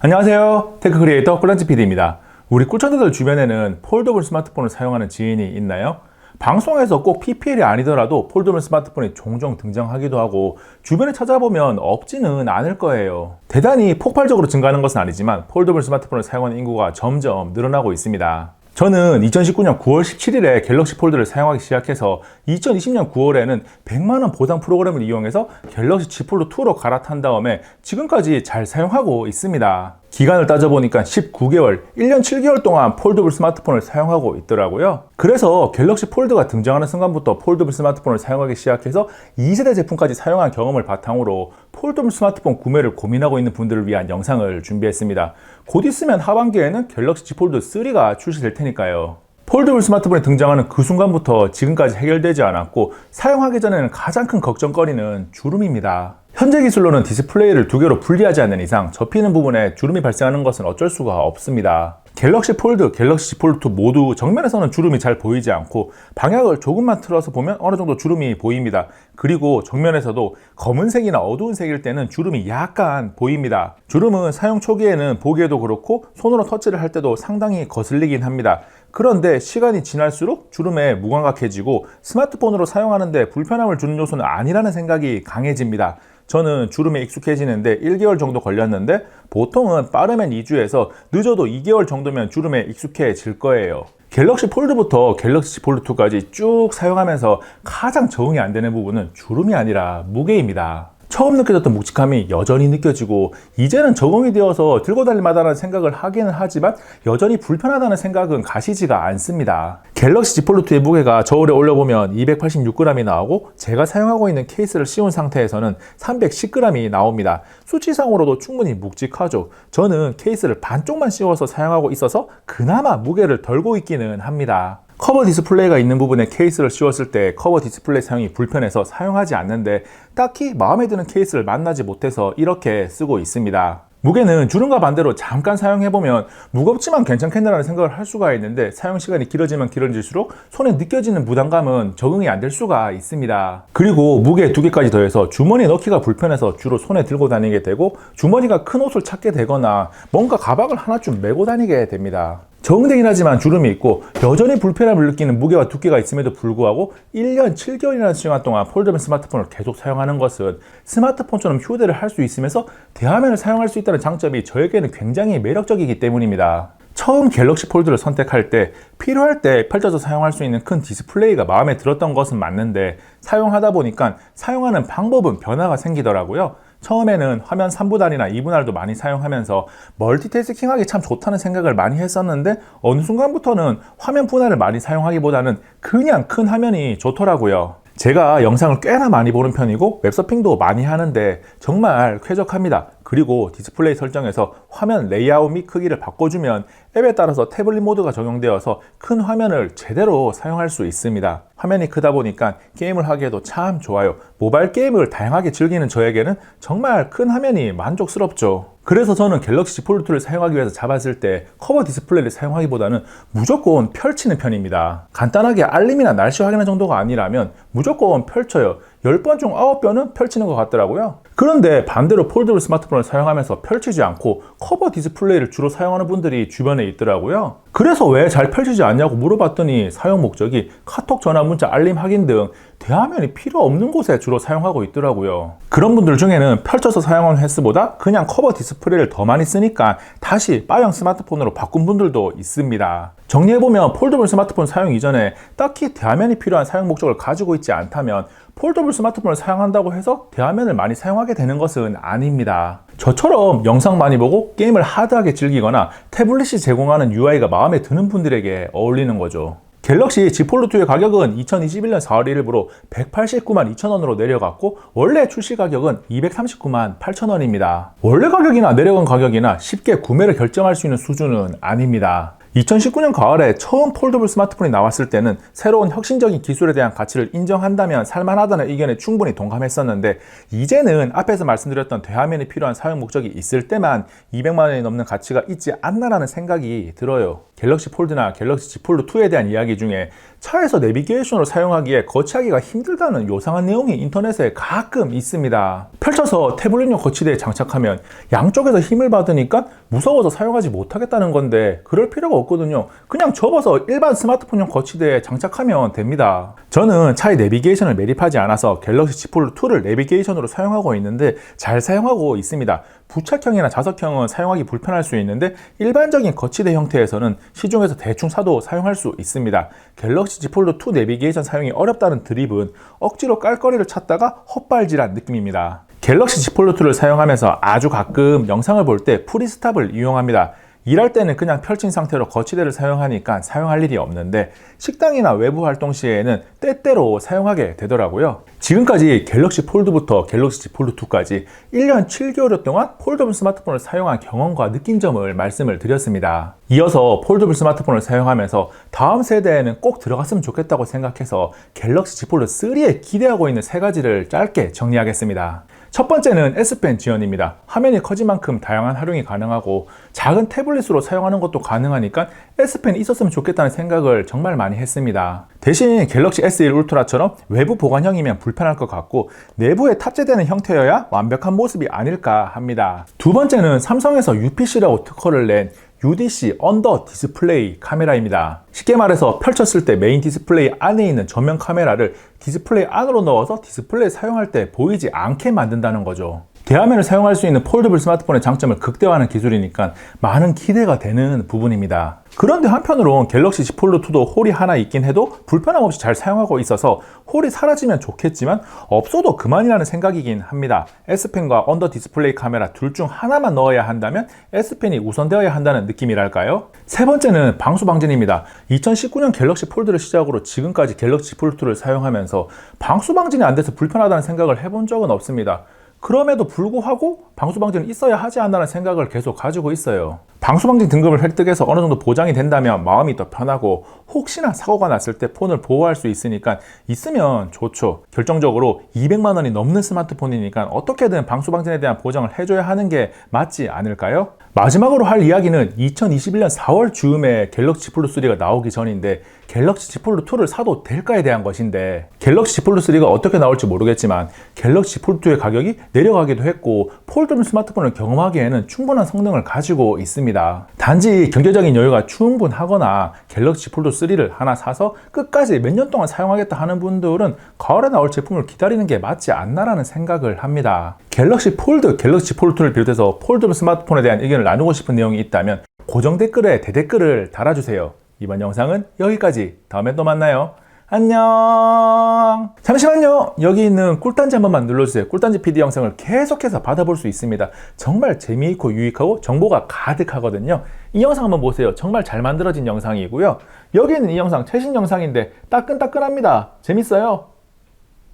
안녕하세요. 테크 크리에이터 꿀란지 PD입니다. 우리 꿀천자들 주변에는 폴더블 스마트폰을 사용하는 지인이 있나요? 방송에서 꼭 PPL이 아니더라도 폴더블 스마트폰이 종종 등장하기도 하고 주변에 찾아보면 없지는 않을 거예요. 대단히 폭발적으로 증가하는 것은 아니지만 폴더블 스마트폰을 사용하는 인구가 점점 늘어나고 있습니다. 저는 2019년 9월 17일에 갤럭시 폴드를 사용하기 시작해서 2020년 9월에는 100만원 보상 프로그램을 이용해서 갤럭시 Z 폴드 2로 갈아탄 다음에 지금까지 잘 사용하고 있습니다. 기간을 따져보니까 19개월, 1년 7개월 동안 폴더블 스마트폰을 사용하고 있더라고요. 그래서 갤럭시 폴드가 등장하는 순간부터 폴더블 스마트폰을 사용하기 시작해서 2세대 제품까지 사용한 경험을 바탕으로 폴더블 스마트폰 구매를 고민하고 있는 분들을 위한 영상을 준비했습니다. 곧 있으면 하반기에는 갤럭시 Z 폴드 3가 출시될 테니까요. 폴더블 스마트폰이 등장하는 그 순간부터 지금까지 해결되지 않았고 사용하기 전에는 가장 큰 걱정거리는 주름입니다. 현재 기술로는 디스플레이를 두 개로 분리하지 않는 이상 접히는 부분에 주름이 발생하는 것은 어쩔 수가 없습니다. 갤럭시 폴드, 갤럭시 Z 폴드 2 모두 정면에서는 주름이 잘 보이지 않고 방향을 조금만 틀어서 보면 어느 정도 주름이 보입니다. 그리고 정면에서도 검은색이나 어두운 색일 때는 주름이 약간 보입니다. 주름은 사용 초기에는 보기에도 그렇고 손으로 터치를 할 때도 상당히 거슬리긴 합니다. 그런데 시간이 지날수록 주름에 무감각해지고 스마트폰으로 사용하는데 불편함을 주는 요소는 아니라는 생각이 강해집니다. 저는 주름에 익숙해지는데 1개월 정도 걸렸는데 보통은 빠르면 2주에서 늦어도 2개월 정도면 주름에 익숙해질 거예요. 갤럭시 폴드부터 갤럭시 Z 폴드 2까지 쭉 사용하면서 가장 적응이 안 되는 부분은 주름이 아니라 무게입니다. 처음 느껴졌던 묵직함이 여전히 느껴지고 이제는 적응이 되어서 들고 다닐 마다라는 생각을 하기는 하지만 여전히 불편하다는 생각은 가시지가 않습니다. 갤럭시 Z 폴드 2의 무게가 저울에 올려보면 286g이 나오고 제가 사용하고 있는 케이스를 씌운 상태에서는 310g이 나옵니다. 수치상으로도 충분히 묵직하죠. 저는 케이스를 반쪽만 씌워서 사용하고 있어서 그나마 무게를 덜고 있기는 합니다. 커버 디스플레이가 있는 부분에 케이스를 씌웠을 때 커버 디스플레이 사용이 불편해서 사용하지 않는데 딱히 마음에 드는 케이스를 만나지 못해서 이렇게 쓰고 있습니다. 무게는 주름과 반대로 잠깐 사용해보면 무겁지만 괜찮겠나라는 생각을 할 수가 있는데 사용 시간이 길어지면 길어질수록 손에 느껴지는 부담감은 적응이 안 될 수가 있습니다. 그리고 무게 2개까지 더해서 주머니에 넣기가 불편해서 주로 손에 들고 다니게 되고 주머니가 큰 옷을 찾게 되거나 뭔가 가방을 하나쯤 메고 다니게 됩니다. 적응되긴 하지만 주름이 있고 여전히 불편함을 느끼는 무게와 두께가 있음에도 불구하고 1년 7개월이라는 시간 동안 폴더블 스마트폰을 계속 사용하는 것은 스마트폰처럼 휴대를 할 수 있으면서 대화면을 사용할 수 있다는 장점이 저에게는 굉장히 매력적이기 때문입니다. 처음 갤럭시 폴드를 선택할 때 필요할 때 펼쳐서 사용할 수 있는 큰 디스플레이가 마음에 들었던 것은 맞는데 사용하다 보니까 사용하는 방법은 변화가 생기더라고요. 처음에는 화면 3분할이나 2분할도 많이 사용하면서 멀티태스킹하기 참 좋다는 생각을 많이 했었는데 어느 순간부터는 화면 분할을 많이 사용하기보다는 그냥 큰 화면이 좋더라고요. 제가 영상을 꽤나 많이 보는 편이고 웹서핑도 많이 하는데 정말 쾌적합니다. 그리고 디스플레이 설정에서 화면 레이아웃 및 크기를 바꿔주면 앱에 따라서 태블릿 모드가 적용되어서 큰 화면을 제대로 사용할 수 있습니다. 화면이 크다 보니까 게임을 하기에도 참 좋아요. 모바일 게임을 다양하게 즐기는 저에게는 정말 큰 화면이 만족스럽죠. 그래서 저는 갤럭시 Z 폴드 2를 사용하기 위해서 잡았을 때 커버 디스플레이를 사용하기보다는 무조건 펼치는 편입니다. 간단하게 알림이나 날씨 확인하는 정도가 아니라면 무조건 펼쳐요. 10번 중 9번은 펼치는 것 같더라고요. 그런데 반대로 폴더블 스마트폰을 사용하면서 펼치지 않고 커버 디스플레이를 주로 사용하는 분들이 주변에 있더라고요. 그래서 왜 잘 펼치지 않냐고 물어봤더니 사용 목적이 카톡, 전화, 문자, 알림 확인 등 대화면이 필요 없는 곳에 주로 사용하고 있더라고요. 그런 분들 중에는 펼쳐서 사용하는 횟수보다 그냥 커버 디스플레이를 더 많이 쓰니까 다시 바형 스마트폰으로 바꾼 분들도 있습니다. 정리해보면 폴더블 스마트폰 사용 이전에 딱히 대화면이 필요한 사용 목적을 가지고 있지 않다면 폴더블 스마트폰을 사용한다고 해서 대화면을 많이 사용하게 되는 것은 아닙니다. 저처럼 영상 많이 보고 게임을 하드하게 즐기거나 태블릿이 제공하는 UI가 마음에 드는 분들에게 어울리는 거죠. 갤럭시 Z 폴드 2의 가격은 2021년 4월 1일부로 189만 2천원으로 내려갔고 원래 출시 가격은 239만 8천원입니다. 원래 가격이나 내려간 가격이나 쉽게 구매를 결정할 수 있는 수준은 아닙니다. 2019년 가을에 처음 폴더블 스마트폰이 나왔을 때는 새로운 혁신적인 기술에 대한 가치를 인정한다면 살만하다는 의견에 충분히 동감했었는데 이제는 앞에서 말씀드렸던 대화면이 필요한 사용 목적이 있을 때만 200만 원이 넘는 가치가 있지 않나라는 생각이 들어요. 갤럭시 폴드나 갤럭시 Z 폴드 2에 대한 이야기 중에 차에서 내비게이션으로 사용하기에 거치하기가 힘들다는 요상한 내용이 인터넷에 가끔 있습니다. 펼쳐서 태블릿용 거치대에 장착하면 양쪽에서 힘을 받으니까 무서워서 사용하지 못하겠다는 건데 그럴 필요가 없거든요. 그냥 접어서 일반 스마트폰용 거치대에 장착하면 됩니다. 저는 차에 내비게이션을 매립하지 않아서 갤럭시 Z 폴드 2를 내비게이션으로 사용하고 있는데 잘 사용하고 있습니다. 부착형이나 자석형은 사용하기 불편할 수 있는데 일반적인 거치대 형태에서는 시중에서 대충 사도 사용할 수 있습니다. 갤럭시 Z 폴드 2 내비게이션 사용이 어렵다는 드립은 억지로 깔거리를 찾다가 헛발질한 느낌입니다. 갤럭시 Z 폴드 2를 사용하면서 아주 가끔 영상을 볼 때 프리스탑을 이용합니다. 일할 때는 그냥 펼친 상태로 거치대를 사용하니까 사용할 일이 없는데 식당이나 외부 활동 시에는 때때로 사용하게 되더라고요. 지금까지 갤럭시 폴드부터 갤럭시 Z 폴드 2까지 1년 7개월 동안 폴더블 스마트폰을 사용한 경험과 느낀 점을 말씀을 드렸습니다. 이어서 폴더블 스마트폰을 사용하면서 다음 세대에는 꼭 들어갔으면 좋겠다고 생각해서 갤럭시 Z 폴드 3에 기대하고 있는 3가지를 짧게 정리하겠습니다. 첫 번째는 S펜 지원입니다. 화면이 커진 만큼 다양한 활용이 가능하고 작은 태블릿으로 사용하는 것도 가능하니까 S펜이 있었으면 좋겠다는 생각을 정말 많이 했습니다. 대신 갤럭시 S1 울트라처럼 외부 보관형이면 불편할 것 같고 내부에 탑재되는 형태여야 완벽한 모습이 아닐까 합니다. 두 번째는 삼성에서 UPC라고 특허를 낸 UDC 언더 디스플레이 카메라입니다. 쉽게 말해서 펼쳤을 때 메인 디스플레이 안에 있는 전면 카메라를 디스플레이 안으로 넣어서 디스플레이 사용할 때 보이지 않게 만든다는 거죠. 대화면을 사용할 수 있는 폴더블 스마트폰의 장점을 극대화하는 기술이니까 많은 기대가 되는 부분입니다. 그런데 한편으론 갤럭시 Z 폴드 2도 홀이 하나 있긴 해도 불편함 없이 잘 사용하고 있어서 홀이 사라지면 좋겠지만 없어도 그만이라는 생각이긴 합니다. S펜과 언더 디스플레이 카메라 둘 중 하나만 넣어야 한다면 S펜이 우선되어야 한다는 느낌이랄까요? 세 번째는 방수 방진입니다. 2019년 갤럭시 폴드를 시작으로 지금까지 갤럭시 Z 폴드 2를 사용하면서 방수 방진이 안 돼서 불편하다는 생각을 해본 적은 없습니다. 그럼에도 불구하고 방수방진은 있어야 하지 않나라는 생각을 계속 가지고 있어요. 방수방진 등급을 획득해서 어느 정도 보장이 된다면 마음이 더 편하고 혹시나 사고가 났을 때 폰을 보호할 수 있으니까 있으면 좋죠. 결정적으로 200만 원이 넘는 스마트폰이니까 어떻게든 방수방진에 대한 보장을 해줘야 하는 게 맞지 않을까요? 마지막으로 할 이야기는 2021년 4월 즈음에 갤럭시 Z 폴드 3가 나오기 전인데 갤럭시 Z 폴드 2를 사도 될까에 대한 것인데 갤럭시 Z 폴드 3가 어떻게 나올지 모르겠지만 갤럭시 Z 폴드 2의 가격이 내려가기도 했고 폴더블 스마트폰을 경험하기에는 충분한 성능을 가지고 있습니다. 단지 경제적인 여유가 충분하거나 갤럭시 Z 폴드 3를 하나 사서 끝까지 몇 년 동안 사용하겠다 하는 분들은 가을에 나올 제품을 기다리는 게 맞지 않나라는 생각을 합니다. 갤럭시 폴드, 갤럭시 Z 폴드 2를 비롯해서 폴더블 스마트폰에 대한 의견을 나누고 싶은 내용이 있다면 고정 댓글에 대댓글을 달아주세요. 이번 영상은 여기까지. 다음에 또 만나요. 안녕. 잠시만요. 여기 있는 꿀단지 한 번만 눌러주세요. 꿀단지 PD 영상을 계속해서 받아볼 수 있습니다. 정말 재미있고 유익하고 정보가 가득하거든요. 이 영상 한번 보세요. 정말 잘 만들어진 영상이고요. 여기 있는 이 영상 최신 영상인데 따끈따끈합니다. 재밌어요.